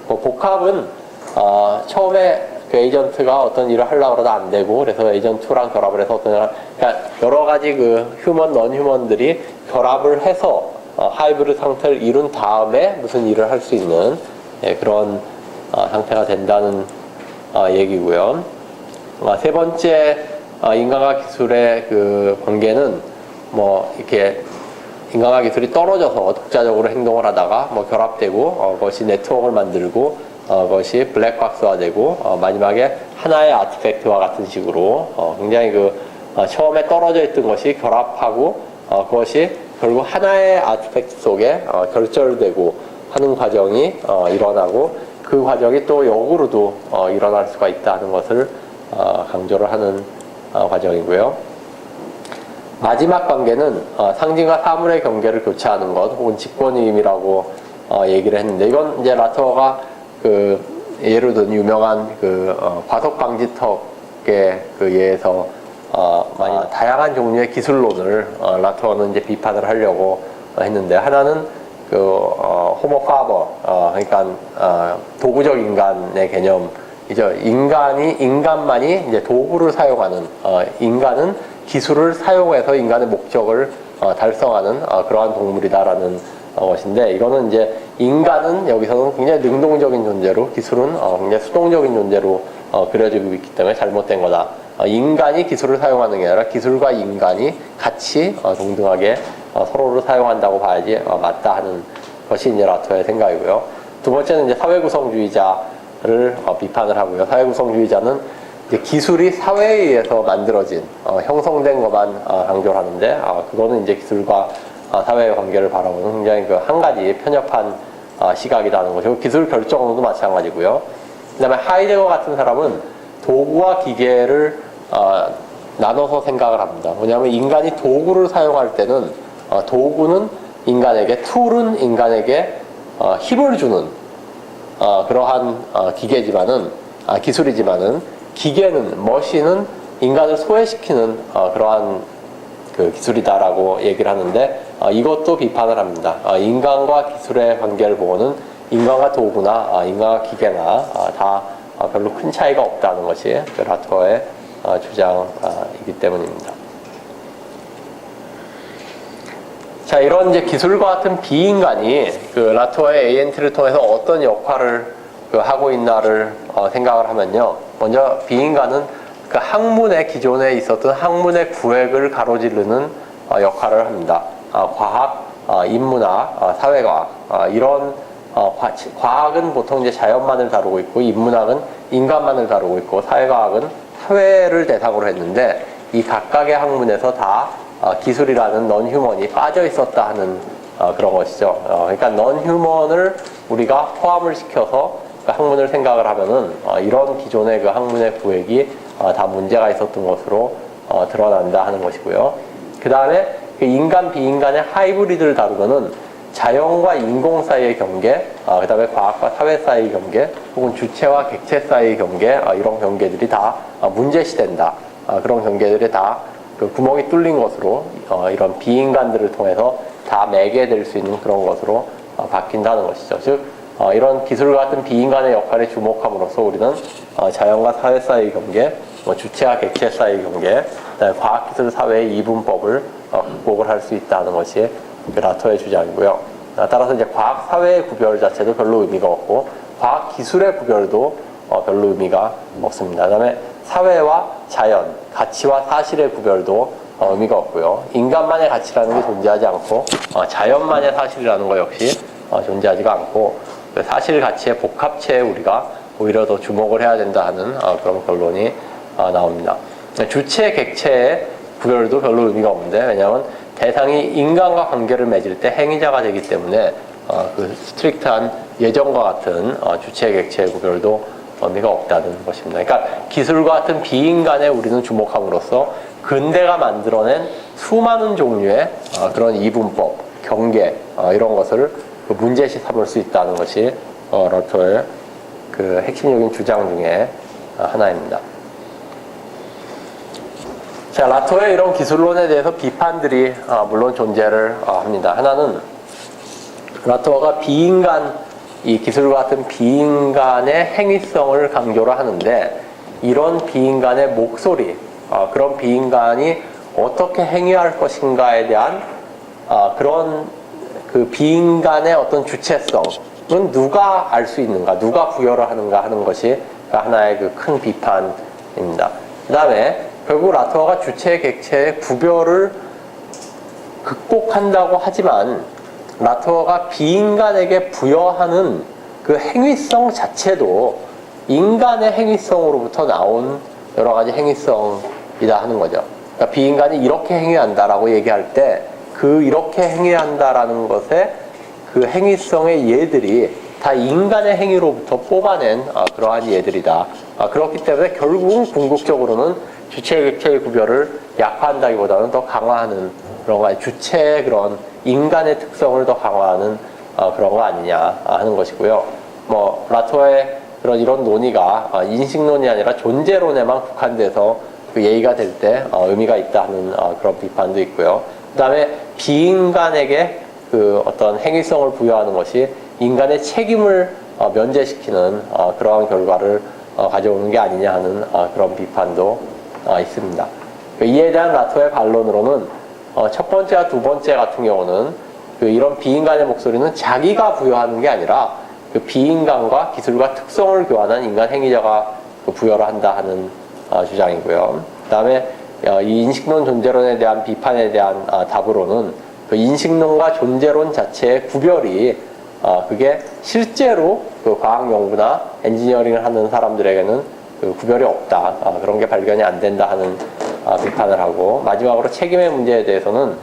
복합은 처음에 그 에이전트가 어떤 일을 하려고 그러다 안 되고, 그래서 에이전트 2랑 결합을 해서 어떤 일을, 그러니까 여러 가지 그 휴먼, 넌 휴먼들이 결합을 해서 하이브리드 상태를 이룬 다음에 무슨 일을 할 수 있는 그런 상태가 된다는 얘기고요. 세 번째 인간과 기술의 그 관계는 뭐 이렇게 인간과 기술이 떨어져서 독자적으로 행동을 하다가 뭐 결합되고 그것이 네트워크를 만들고 그것이 블랙박스화 되고 마지막에 하나의 아티팩트와 같은 식으로 굉장히 그 처음에 떨어져 있던 것이 결합하고 그것이 결국 하나의 아티팩트 속에 결절되고 하는 과정이 일어나고, 그 과정이 또 역으로도 일어날 수가 있다는 것을 강조를 하는 과정이고요. 마지막 관계는 상징과 사물의 경계를 교차하는 것, 혹은 직권유임이라고 얘기를 했는데, 이건 이제 라터가 그 예로 든 유명한 그 과속방지턱에 그 예에서 많이 다양한 종류의 기술론을 라터는 이제 비판을 하려고 했는데, 하나는 그 호모 파버, 그러니까 도구적 인간의 개념이죠. 인간만이 이제 도구를 사용하는, 인간은 기술을 사용해서 인간의 목적을 달성하는 그러한 동물이다라는 것인데, 이거는 이제 인간은 여기서는 굉장히 능동적인 존재로, 기술은 굉장히 수동적인 존재로 그려지고 있기 때문에 잘못된 거다. 인간이 기술을 사용하는 게 아니라 기술과 인간이 같이 동등하게 서로를 사용한다고 봐야지 맞다 하는 것이 이제 라터의 생각이고요. 두 번째는 이제 사회구성주의자를 비판을 하고요. 사회구성주의자는 이제 기술이 사회에 의해서 만들어진 형성된 것만 강조를 하는데, 그거는 이제 기술과 사회의 관계를 바라보는 굉장히 그 한 가지 편협한 시각이라는 것이고, 기술 결정론도 마찬가지고요. 그 다음에 하이데거 같은 사람은 도구와 기계를 나눠서 생각을 합니다. 뭐냐면 인간이 도구를 사용할 때는 도구는 인간에게, 툴은 인간에게 힘을 주는 그러한 기술이지만은 기계는, 머신은 인간을 소외시키는 그러한 그 기술이다라고 얘기를 하는데, 이것도 비판을 합니다. 인간과 기술의 관계를 보고는 인간과 도구나 인간과 기계나 다 별로 큰 차이가 없다는 것이 그 라터의 주장이기 때문입니다. 자, 이런 이제 기술과 같은 비인간이 그 라터의 ANT를 통해서 어떤 역할을 하고 있나를 생각을 하면요. 먼저 비인간은 그 학문의, 기존에 있었던 학문의 구획을 가로지르는 역할을 합니다. 과학, 인문학, 사회과학, 이런 과학은 보통 이제 자연만을 다루고 있고, 인문학은 인간만을 다루고 있고, 사회과학은 사회를 대상으로 했는데, 이 각각의 학문에서 다 기술이라는 넌 휴먼이 빠져 있었다 하는 그런 것이죠. 그러니까 넌 휴먼을 우리가 포함을 시켜서 그 학문을 생각을 하면은 이런 기존의 그 학문의 구획이 다 문제가 있었던 것으로 드러난다 하는 것이고요. 그 다음에 그 인간 비인간의 하이브리드를 다루면은 자연과 인공 사이의 경계, 그 다음에 과학과 사회 사이의 경계, 혹은 주체와 객체 사이의 경계, 이런 경계들이 다 문제시된다. 그런 경계들이 다 그 구멍이 뚫린 것으로 이런 비인간들을 통해서 다 매개될 수 있는 그런 것으로 바뀐다는 것이죠. 즉 이런 기술 같은 비인간의 역할에 주목함으로써 우리는 자연과 사회 사이의 경계, 주체와 객체 사이의 경계, 과학기술 사회의 이분법을 극복을 할 수 있다는 것이 라터의 주장이고요. 따라서 이제 과학 사회의 구별 자체도 별로 의미가 없고, 과학 기술의 구별도 별로 의미가 없습니다. 그다음에 사회와 자연, 가치와 사실의 구별도 의미가 없고요. 인간만의 가치라는 게 존재하지 않고, 자연만의 사실이라는 것 역시 존재하지가 않고, 사실 가치의 복합체에 우리가 오히려 더 주목을 해야 된다 하는 그런 결론이 나옵니다. 주체, 객체의 구별도 별로 의미가 없는데, 왜냐하면 대상이 인간과 관계를 맺을 때 행위자가 되기 때문에 그 스트릭트한 예전과 같은 주체, 객체의 구별도 의미가 없다는 것입니다. 그러니까 기술과 같은 비인간에 우리는 주목함으로써 근대가 만들어낸 수많은 종류의 그런 이분법, 경계, 이런 것을 문제시 삼을 수 있다는 것이 라토의 그 핵심적인 주장 중에 하나입니다. 자, 라토의 이런 기술론에 대해서 비판들이 물론 존재를 합니다. 하나는 라토가 이 기술과 같은 비인간의 행위성을 강조를 하는데, 이런 비인간의 목소리, 그런 비인간이 어떻게 행위할 것인가에 대한 그런 그 비인간의 어떤 주체성은 누가 알 수 있는가, 누가 부여를 하는가 하는 것이 하나의 그 큰 비판입니다. 그 다음에 결국 라토가 주체, 객체의 구별을 극복한다고 하지만, 라토가 비인간에게 부여하는 그 행위성 자체도 인간의 행위성으로부터 나온 여러 가지 행위성이다 하는 거죠. 그러니까 비인간이 이렇게 행위한다라고 얘기할 때, 그 이렇게 행위한다라는 것의 그 행위성의 예들이 다 인간의 행위로부터 뽑아낸 그러한 예들이다. 그렇기 때문에 결국은 궁극적으로는 주체, 객체의 구별을 약화한다기보다는 더 강화하는 그런 거, 주체의 그런 인간의 특성을 더 강화하는 그런 거 아니냐 하는 것이고요. 뭐 라토의 이런 논의가 인식론이 아니라 존재론에만 국한돼서 그 예의가 될 때 의미가 있다 하는 그런 비판도 있고요. 그 다음에 비인간에게 그 어떤 행위성을 부여하는 것이 인간의 책임을 면제시키는 그러한 결과를 가져오는 게 아니냐 하는 그런 비판도 있습니다. 이에 대한 라토의 반론으로는 첫 번째와 두 번째 같은 경우는 이런 비인간의 목소리는 자기가 부여하는 게 아니라 그 비인간과 기술과 특성을 교환한 인간 행위자가 부여를 한다 하는 주장이고요. 그 다음에 이 인식론 존재론에 대한 비판에 대한 답으로는 그 인식론과 존재론 자체의 구별이 그게 실제로 그 과학 연구나 엔지니어링을 하는 사람들에게는 그 구별이 없다. 그런 게 발견이 안 된다 하는 비판을 하고, 마지막으로 책임의 문제에 대해서는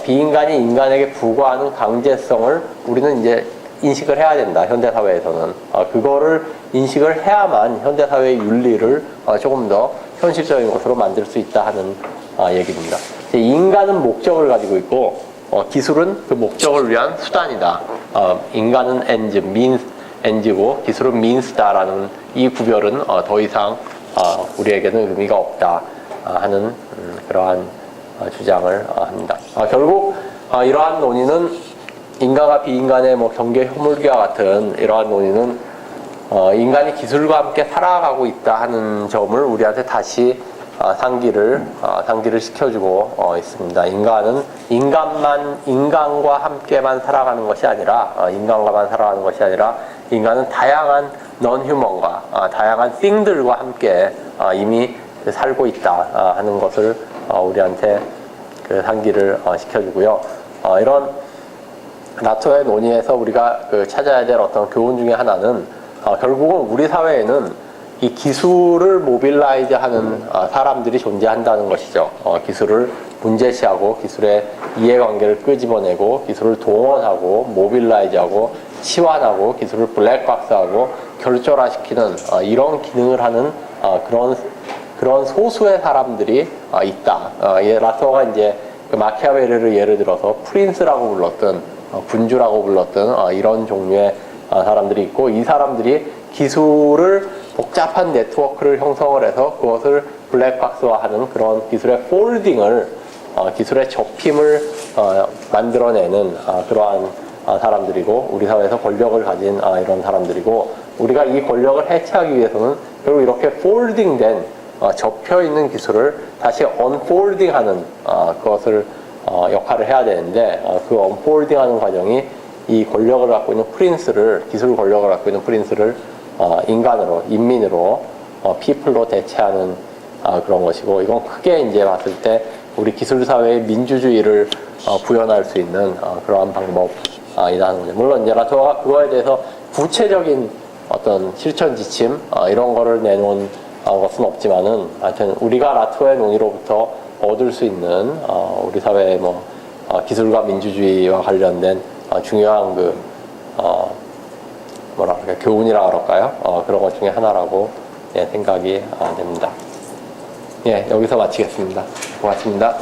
비인간이 인간에게 부과하는 강제성을 우리는 이제 인식을 해야 된다. 현대사회에서는. 그거를 인식을 해야만 현대사회의 윤리를 조금 더 현실적인 것으로 만들 수 있다 하는 얘기입니다. 인간은 목적을 가지고 있고, 기술은 그 목적을 위한 수단이다. 인간은 means고 기술은 means다라는 이 구별은 더 이상 우리에게는 의미가 없다 하는 그러한 주장을 합니다. 결국 이러한 논의는 인간과 비인간의 뭐 경계 효물기와 같은 이러한 논의는 인간이 기술과 함께 살아가고 있다 하는 점을 우리한테 다시 상기를 시켜주고 있습니다. 인간은 인간과 함께만 살아가는 것이 아니라, 인간과만 살아가는 것이 아니라, 인간은 다양한 non-human과 다양한 thing들과 함께 이미 살고 있다 하는 것을 우리한테 그 상기를 시켜주고요. 이런 라토의 논의에서 우리가 찾아야 될 어떤 교훈 중에 하나는, 결국은 우리 사회에는 이 기술을 모빌라이즈하는 사람들이 존재한다는 것이죠. 기술을 문제시하고 기술의 이해관계를 끄집어내고 기술을 동원하고 모빌라이즈하고 치환하고 기술을 블랙박스하고 결절화시키는 이런 기능을 하는 그런 소수의 사람들이 있다. 라토가 이제 그 마키아벨리를 예를 들어서 프린스라고 불렀던 군주라고 불렀던 이런 종류의 사람들이 있고, 이 사람들이 기술을 복잡한 네트워크를 형성을 해서 그것을 블랙박스화하는 그런 기술의 폴딩을, 기술의 접힘을 만들어내는 그러한 사람들이고, 우리 사회에서 권력을 가진 이런 사람들이고, 우리가 이 권력을 해체하기 위해서는 결국 이렇게 폴딩된 접혀있는 기술을 다시 언폴딩하는 그것을 역할을 해야 되는데, 그 언폴딩하는 과정이 이 권력을 갖고 있는 기술 권력을 갖고 있는 프린스를 인간으로, 인민으로, people로 대체하는 그런 것이고, 이건 크게 이제 봤을 때 우리 기술사회의 민주주의를 구현할 수 있는 그러한 방법이라는 거죠. 물론 이제 라토가 그거에 대해서 구체적인 어떤 실천 지침 이런 거를 내놓은 것은 없지만은, 하여튼 우리가 라토의 논의로부터 얻을 수 있는 우리 사회의 뭐 기술과 민주주의와 관련된 중요한 교훈이라 그럴까요? 그런 것 중에 하나라고 생각이 됩니다. 여기서 마치겠습니다. 고맙습니다.